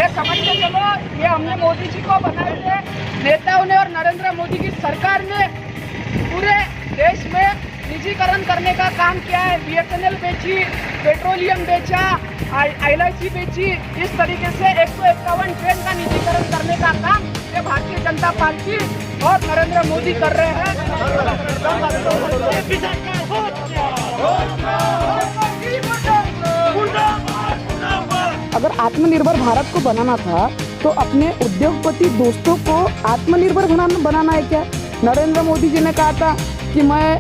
ये समझ के चलो, ये हमने मोदी जी को बनाए थे नेताओं ने और नरेंद्र मोदी की सरकार ने पूरे देश में निजीकरण करने का काम किया है। BSNL बेची, पेट्रोलियम बेचा, LIC बेची। इस तरीके से 151 ट्रेन का निजीकरण करने का काम ये भारतीय जनता पार्टी और नरेंद्र मोदी कर रहे हैं। अगर आत्मनिर्भर भारत को बनाना था तो अपने उद्योगपति दोस्तों को आत्मनिर्भर बनाना है क्या? नरेंद्र मोदी जी ने कहा था कि मैं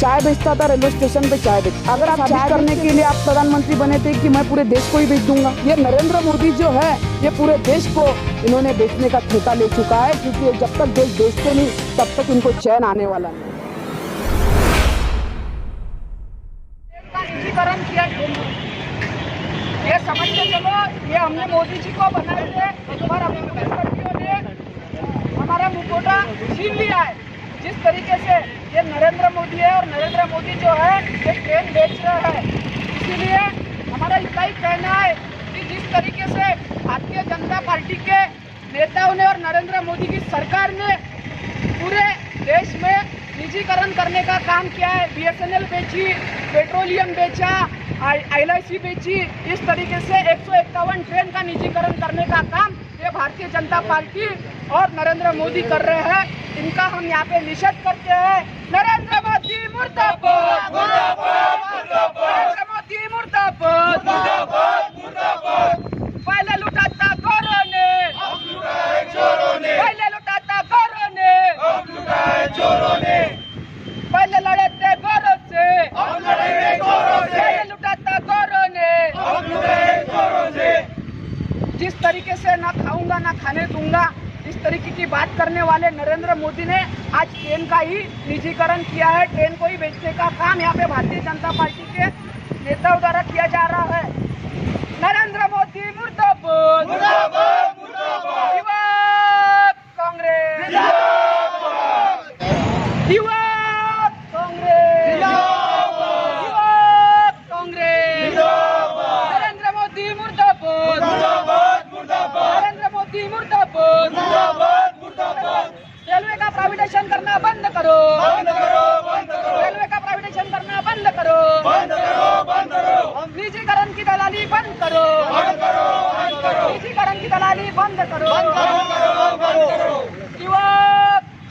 चाय बेचता था, रेलवे स्टेशन पे चाय बेच। अगर आप चाय करने के लिए आप प्रधानमंत्री बने थे कि मैं पूरे देश को ही बेच दूंगा। ये नरेंद्र मोदी जो है ये पूरे देश को इन्होंने बेचने का ठेका ले चुका है, क्योंकि जब तक देश बेचते नहीं तब तक इनको चैन आने वाला नहीं। निजीकरण किया, ये समझ के चलो, ये हमने मोदी जी को बनाए थे और अपने प्रतिस्पर्धियों ने हमारा मुखौटा छीन लिया है। जिस तरीके से ये नरेंद्र मोदी है और नरेंद्र मोदी जो है ये ट्रेन बेच रहा है, इसीलिए हमारा इतना ही कहना है कि जिस तरीके से भारतीय जनता पार्टी के नेताओं ने और नरेंद्र मोदी की सरकार ने पूरे देश में निजीकरण करने का काम किया है। BSNL बेची, पेट्रोलियम बेचा, LIC बेची। इस तरीके से 151 ट्रेन का निजीकरण करने का काम ये भारतीय जनता पार्टी और नरेंद्र मोदी कर रहे हैं। इनका हम यहाँ पे निषेध करते हैं। नरेंद्र मोदी मुर्दाबाद, नरेंद्र मोदी मुर्दाबाद, पहले लुटाता गौरव ने, पहले लुटाता गौरव ने, पहले लड़े थे गौरव से, पहले लुटाता गौरव ने। जिस तरीके से ना खाऊंगा ना खाने दूंगा, इस तरीके की बात करने वाले नरेंद्र मोदी ने आज ट्रेन का ही निजीकरण किया है। ट्रेन को ही बेचने का काम यहाँ पे भारतीय जनता पार्टी के नेताओं द्वारा किया जा रहा है। नरेंद्र मोदी मुर्दाबाद, युवा कांग्रेस, युवा कांग्रेस, युवा कांग्रेस, नरेंद्र मोदी मुर्दाबाद, नरेंद्र मोदी मुर्दाबाद। रेलवे का प्राइवेटाइजेशन करना बंद करो, रेलवे का प्राइवेटाइजेशन करना बंद करो, निजीकरण की दलाली बंद करो, निजीकरण की दलाली बंद करो। युवा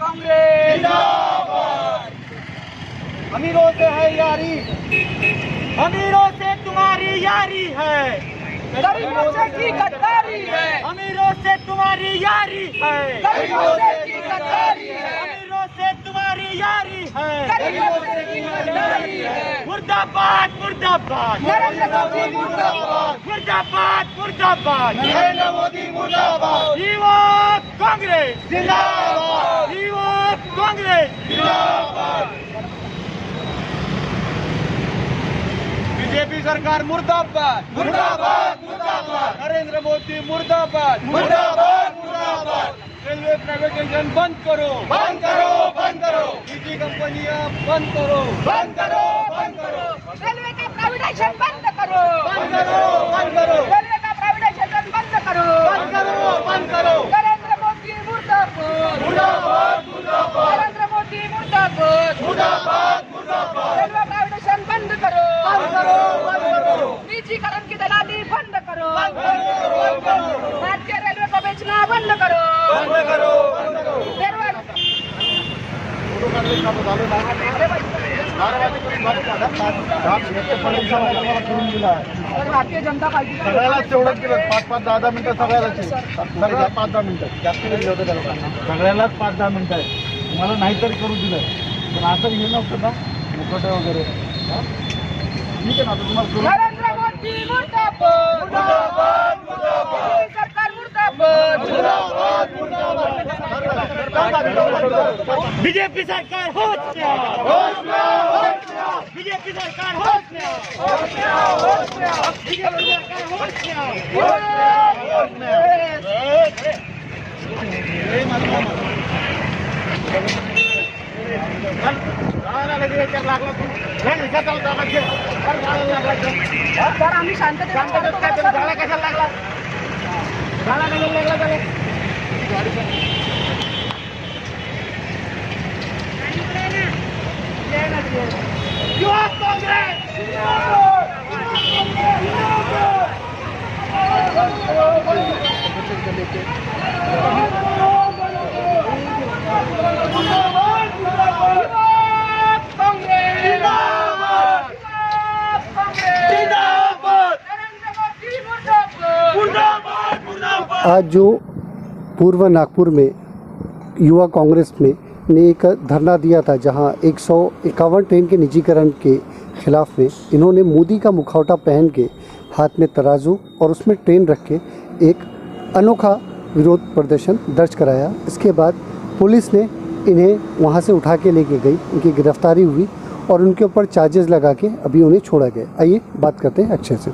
कांग्रेस। अमीरों से है यारी, अमीरों से तुम्हारी यारी है, गरीबों से की गद्दारी है, अमीरों से तुम्हारी यारी है, गरीबों से की गद्दारी है, अमीरों से तुम्हारी यारी है, गरीबों से की गद्दारी है। मुर्दाबाद मुर्दाबाद, नरेंद्र मोदी मुर्दाबाद, मुर्दाबाद मुर्दाबाद, नरेंद्र मोदी मुर्दाबाद, युवा कांग्रेस जिंदाबाद, युवा कांग्रेस जिंदाबाद। बीजेपी सरकार मुर्दाबाद मुर्दाबाद, मुर्दाबाद, नरेंद्र मोदी मुर्दाबाद मुर्दाबाद, मुर्दाबाद। रेलवे प्राइवेटाइजेशन बंद करो, बंद करो, बंद करो, निजी कंपनियां बंद करो, बंद करो, बंद करो। रेलवे का प्राइवेटाइजेशन बंद करो, बंद करो, बंद करो, रेलवे का प्राइवेटाइजेशन बंद करो, बंद करो, बंद करो। नरेंद्र मोदी मुर्दाबाद, मुर्दाबाद मुर्दाबाद, नरेंद्र मोदी मुर्दाबाद, मुर्दाबाद मुर्दाबाद, रेलवे प्राइवेटाइजेशन बंद करो, बंद करो, बंद करो, निजीकरण की दलाली बंद करो, बंद करो, भारतीय रेलवे को बेचना बंद करो, बंद करो, बंद करो। रेलवे भारतीय जनता पार्टी सगळ्यालाच तेवढंच केलं, 5-5, 10-10 मिनिटं सगळ्यालाच, सगळ्याला 5-10 मिनिटं जास्त वेळ होतं त्या लोकांना, सगळ्यालाच 5-10 मिनिटं आहे. तुम्हाला नाहीतरी करू दिलं पण असं हे नव्हतं ना मुखटे वगैरे. ठीक आहे ना, आता तुम्हाला करू. नरेंद्र मोदी मुर्दाबाद, मुर्दाबाद, मुर्दाबाद, मोदी सरकार मुर्दाबाद, मुर्दाबाद, मुर्दाबाद. बीजेपी सरकार होत बीजेपी सरकार होत बीजेपी सरकार होत सर आम्ही शांततेत कशाला लागला. युवा कांग्रेस आज जो पूर्व नागपुर में युवा कांग्रेस में ने एक धरना दिया था, जहां 151 ट्रेन के निजीकरण के खिलाफ में इन्होंने मोदी का मुखौटा पहन के हाथ में तराजू और उसमें ट्रेन रख के एक अनोखा विरोध प्रदर्शन दर्ज कराया। इसके बाद पुलिस ने इन्हें वहां से उठा के लेके गई, इनकी गिरफ्तारी हुई और उनके ऊपर चार्जेस लगा के अभी उन्हें छोड़ा गया। आइए बात करते हैं अक्षय से।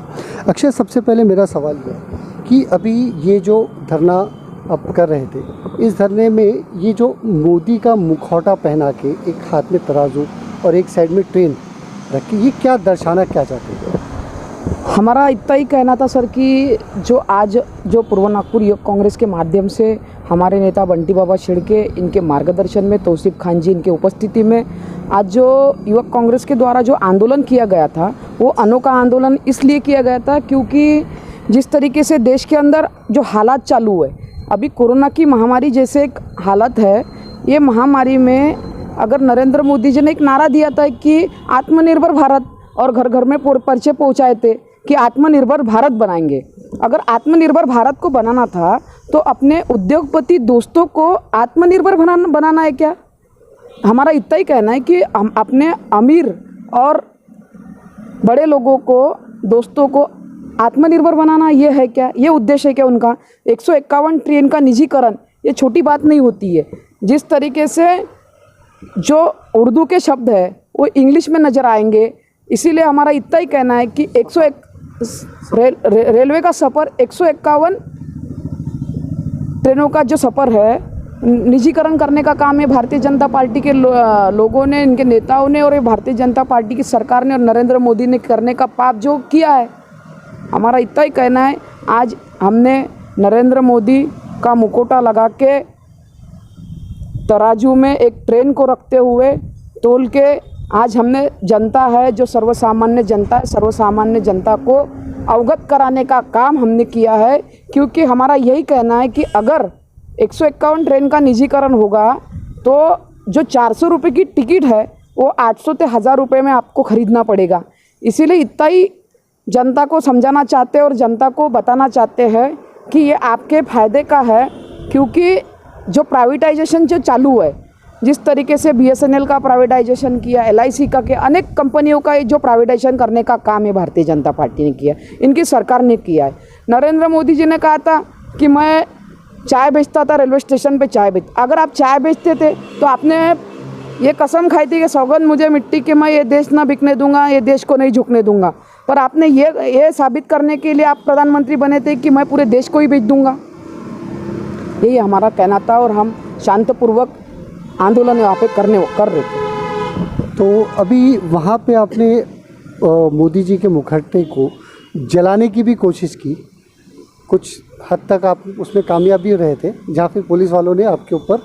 अक्षय, सबसे पहले मेरा सवाल यह है कि अभी ये जो धरना आप कर रहे थे, इस धरने में ये जो मोदी का मुखौटा पहना के एक हाथ में तराजू और एक साइड में ट्रेन रख के, ये क्या दर्शाना क्या चाहते हैं? हमारा इतना ही कहना था सर कि जो आज जो पूर्व नागपुर युवक कांग्रेस के माध्यम से हमारे नेता बंटी बाबा छिड़के, इनके मार्गदर्शन में तौसीफ खान जी इनके उपस्थिति में आज जो युवक कांग्रेस के द्वारा जो आंदोलन किया गया था, वो अनोखा आंदोलन इसलिए किया गया था क्योंकि जिस तरीके से देश के अंदर जो हालात चालू है, अभी कोरोना की महामारी जैसे एक हालत है, ये महामारी में अगर नरेंद्र मोदी जी ने एक नारा दिया था कि आत्मनिर्भर भारत, और घर घर में पर्चे पहुँचाए थे कि आत्मनिर्भर भारत बनाएंगे। अगर आत्मनिर्भर भारत को बनाना था तो अपने उद्योगपति दोस्तों को आत्मनिर्भर बनाना है क्या? हमारा इतना ही कहना है कि हम अपने अमीर और बड़े लोगों को, दोस्तों को आत्मनिर्भर बनाना ये है क्या? ये उद्देश्य है क्या उनका? 151 ट्रेन का निजीकरण ये छोटी बात नहीं होती है। जिस तरीके से जो उर्दू के शब्द है वो इंग्लिश में नज़र आएंगे, इसीलिए हमारा इतना ही कहना है कि 101 रेलवे का सफ़र 151 ट्रेनों का जो सफ़र है निजीकरण करने का काम है भारतीय जनता पार्टी के लोगों ने, इनके नेताओं ने और ये भारतीय जनता पार्टी की सरकार ने और नरेंद्र मोदी ने करने का पाप जो किया है। हमारा इतना ही कहना है, आज हमने नरेंद्र मोदी का मुखौटा लगा के तराजू में एक ट्रेन को रखते हुए तोल के आज हमने जनता है जो सर्वसामान्य जनता है, सर्वसामान्य जनता को अवगत कराने का काम हमने किया है। क्योंकि हमारा यही कहना है कि अगर 151 ट्रेन का निजीकरण होगा तो जो 400 रुपये की टिकट है वो 800 से 1000 रुपये में आपको ख़रीदना पड़ेगा। इसीलिए इतना ही जनता को समझाना चाहते हैं और जनता को बताना चाहते हैं कि ये आपके फ़ायदे का है। क्योंकि जो प्राइवेटाइजेशन जो चालू है, जिस तरीके से BSNL का प्राइवेटाइजेशन किया, LIC का, के अनेक कंपनियों का जो प्राइवेटाइजेशन करने का काम है भारतीय जनता पार्टी ने किया, इनकी सरकार ने किया है। नरेंद्र मोदी जी ने कहा था कि मैं चाय बेचता था, रेलवे स्टेशन पे चाय बेच, अगर आप चाय बेचते थे तो आपने ये कसम खाई थी कि सौगंध मुझे मिट्टी कि मैं ये देश ना बिकने दूंगा, ये देश को नहीं झुकने दूंगा। पर आपने ये साबित करने के लिए आप प्रधानमंत्री बने थे कि मैं पूरे देश को ही बेच दूंगा। यही हमारा कहना था और हम शांतपूर्वक आंदोलन वहाँ पे कर रहे थे। तो अभी वहाँ पे आपने मोदी जी के मुखौटे को जलाने की भी कोशिश की, कुछ हद तक आप उसमें कामयाब भी रहे थे, जहाँ फिर पुलिस वालों ने आपके ऊपर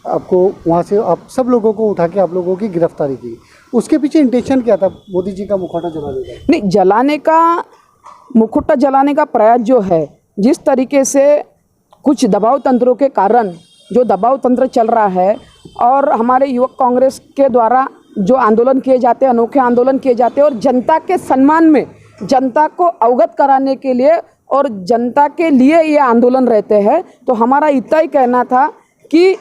आपको वहाँ से आप सब लोगों को उठा के आप लोगों की गिरफ्तारी की। उसके पीछे इंटेंशन क्या था मोदी जी का मुखौटा जलाने का? नहीं, जलाने का, मुखौटा जलाने का प्रयास जो है, जिस तरीके से कुछ दबाव तंत्रों के कारण जो दबाव तंत्र चल रहा है और हमारे युवक कांग्रेस के द्वारा जो आंदोलन किए जाते हैं, अनोखे आंदोलन किए जाते हैं और जनता के सम्मान में, जनता को अवगत कराने के लिए और जनता के लिए ये आंदोलन रहते हैं। तो हमारा इतना ही कहना था कि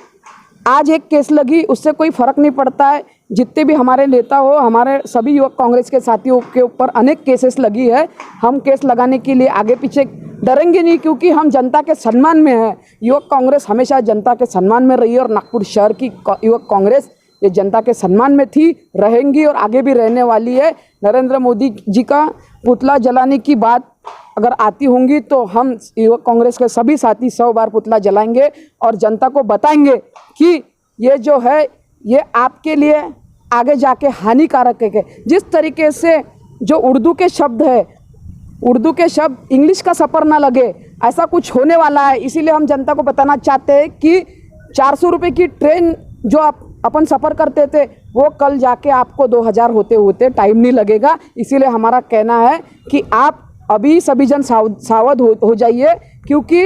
आज एक केस लगी, उससे कोई फ़र्क नहीं पड़ता है। जितने भी हमारे नेता हो, हमारे सभी युवक कांग्रेस के साथियों के ऊपर अनेक केसेस लगी है। हम केस लगाने के लिए आगे पीछे डरेंगे नहीं, क्योंकि हम जनता के सम्मान में हैं। युवक कांग्रेस हमेशा जनता के सम्मान में रही है और नागपुर शहर की युवक कांग्रेस ये जनता के सम्मान में थी, रहेंगी और आगे भी रहने वाली है। नरेंद्र मोदी जी का पुतला जलाने की बात अगर आती होंगी तो हम युवक कांग्रेस के सभी साथी 100 बार पुतला जलाएंगे और जनता को बताएंगे कि ये जो है ये आपके लिए आगे जाके हानिकारक है। जिस तरीके से जो उर्दू के शब्द है, उर्दू के शब्द इंग्लिश का सफ़र ना लगे, ऐसा कुछ होने वाला है। इसीलिए हम जनता को बताना चाहते हैं कि 400 रुपये की ट्रेन जो आप अपन सफ़र करते थे वो कल जाके आपको 2000 होते होते टाइम नहीं लगेगा। इसीलिए हमारा कहना है कि आप अभी सभी जन सावध हो जाइए, क्योंकि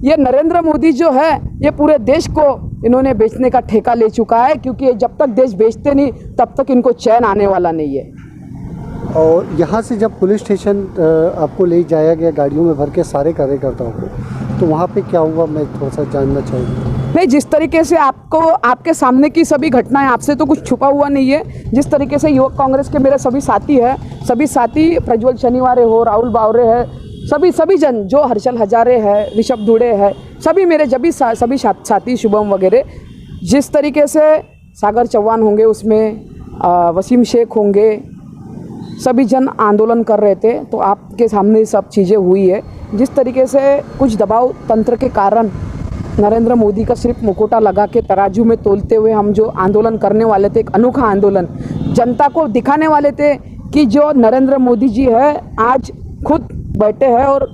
ये नरेंद्र मोदी जो है ये पूरे देश को इन्होंने बेचने का ठेका ले चुका है, क्योंकि जब तक देश बेचते नहीं तब तक इनको चैन आने वाला नहीं है। और यहाँ से जब पुलिस स्टेशन आपको ले जाया गया गाड़ियों में भर के सारे कार्यकर्ताओं को, तो वहाँ पे क्या हुआ मैं थोड़ा सा जानना चाहूँगा। नहीं, जिस तरीके से आपको आपके सामने की सभी घटनाएं, आपसे तो कुछ छुपा हुआ नहीं है। जिस तरीके से युवक कांग्रेस के मेरे सभी साथी हैं, सभी साथी प्रज्वल शनिवारे हो, राहुल बावरे है, सभी जन जो हर्षल हजारे है, ऋषभ धुड़े है, सभी मेरे सभी साथी शुभम वगैरह, जिस तरीके से सागर चौहान होंगे, उसमें वसीम शेख होंगे, सभी जन आंदोलन कर रहे थे, तो आपके सामने सब चीज़ें हुई है। जिस तरीके से कुछ दबाव तंत्र के कारण नरेंद्र मोदी का सिर्फ मुखौटा लगा के तराजू में तोलते हुए हम जो आंदोलन करने वाले थे, एक अनोखा आंदोलन जनता को दिखाने वाले थे कि जो नरेंद्र मोदी जी है आज खुद बैठे हैं और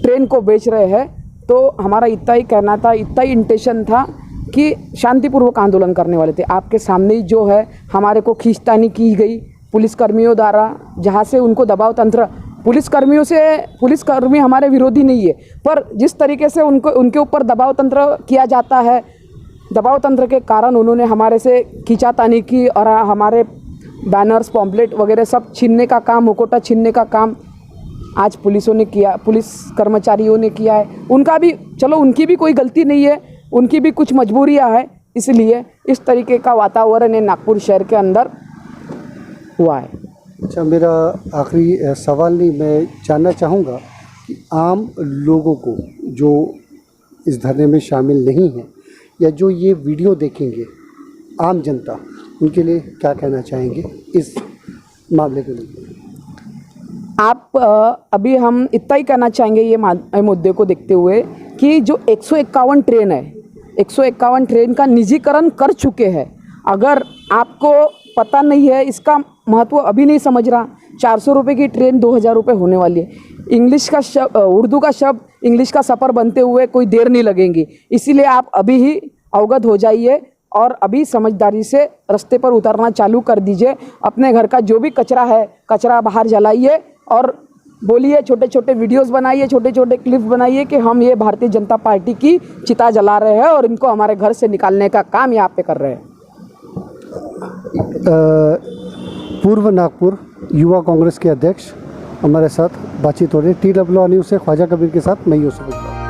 ट्रेन को बेच रहे हैं। तो हमारा इतना ही कहना था, इतना ही इंटेंशन था कि शांतिपूर्वक आंदोलन करने वाले थे। आपके सामने ही जो है हमारे को खींचतानी की गई पुलिसकर्मियों द्वारा, जहाँ से उनको दबाव तंत्र, पुलिसकर्मी हमारे विरोधी नहीं है, पर जिस तरीके से उनके ऊपर दबाव तंत्र किया जाता है, दबाव तंत्र के कारण उन्होंने हमारे से खींचातानी की और हमारे बैनर्स, पॉम्पलेट वगैरह सब छीनने का काम, मुखौटा छीनने का काम आज पुलिसों ने किया, पुलिस कर्मचारियों ने किया है। उनका भी, चलो उनकी भी कोई गलती नहीं है, उनकी भी कुछ मजबूरियां है, इसलिए इस तरीके का वातावरण है नागपुर शहर के अंदर हुआ है। अच्छा, मेरा आखिरी सवाल नहीं, मैं जानना चाहूँगा कि आम लोगों को जो इस धरने में शामिल नहीं हैं या जो ये वीडियो देखेंगे, आम जनता, उनके लिए क्या कहना चाहेंगे इस मामले के लिए? आप अभी हम इतना ही कहना चाहेंगे ये मुद्दे को देखते हुए कि जो 151 ट्रेन है, 151 ट्रेन का निजीकरण कर चुके हैं। अगर आपको पता नहीं है, इसका महत्व अभी नहीं समझ रहा, 400 रुपये की ट्रेन 2000 रुपये होने वाली है। इंग्लिश का शब्द, उर्दू का शब्द इंग्लिश का सफ़र बनते हुए कोई देर नहीं लगेगी। इसीलिए आप अभी ही अवगत हो जाइए और अभी समझदारी से रास्ते पर उतरना चालू कर दीजिए। अपने घर का जो भी कचरा है, कचरा बाहर जलाइए और बोलिए, छोटे छोटे वीडियोस बनाइए, छोटे छोटे क्लिप्स बनाइए कि हम ये भारतीय जनता पार्टी की चिता जला रहे हैं और इनको हमारे घर से निकालने का काम यहाँ पे कर रहे हैं। पूर्व नागपुर युवा कांग्रेस के अध्यक्ष हमारे साथ बातचीत हो रही है। TWR न्यूज़ से ख्वाजा कबीर के साथ मैं यूसुफ।